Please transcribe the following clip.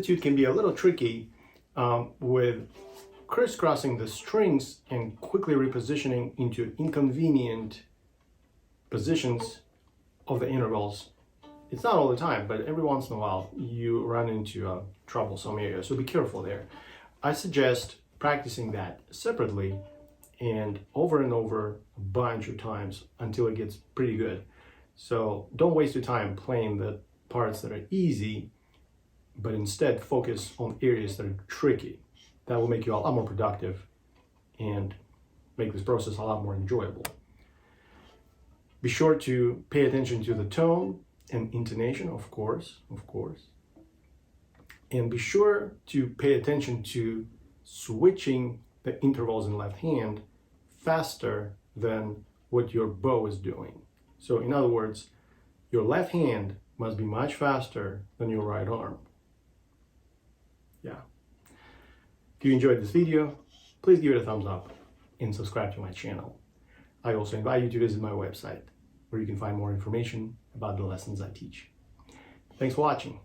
etude can be a little tricky with crisscrossing the strings and quickly repositioning into inconvenient positions of the intervals. It's not all the time, but every once in a while you run into a troublesome area, so be careful there. I suggest practicing that separately and over a bunch of times until it gets pretty good. So don't waste your time playing the parts that are easy, but instead focus on areas that are tricky. That will make you a lot more productive and make this process a lot more enjoyable. Be sure to pay attention to the tone and intonation, of course. And be sure to pay attention to switching the intervals in left hand faster than what your bow is doing. So in other words, your left hand must be much faster than your right arm. Yeah. If you enjoyed this video, please give it a thumbs up and subscribe to my channel. I also invite you to visit my website, where you can find more information about the lessons I teach. Thanks for watching.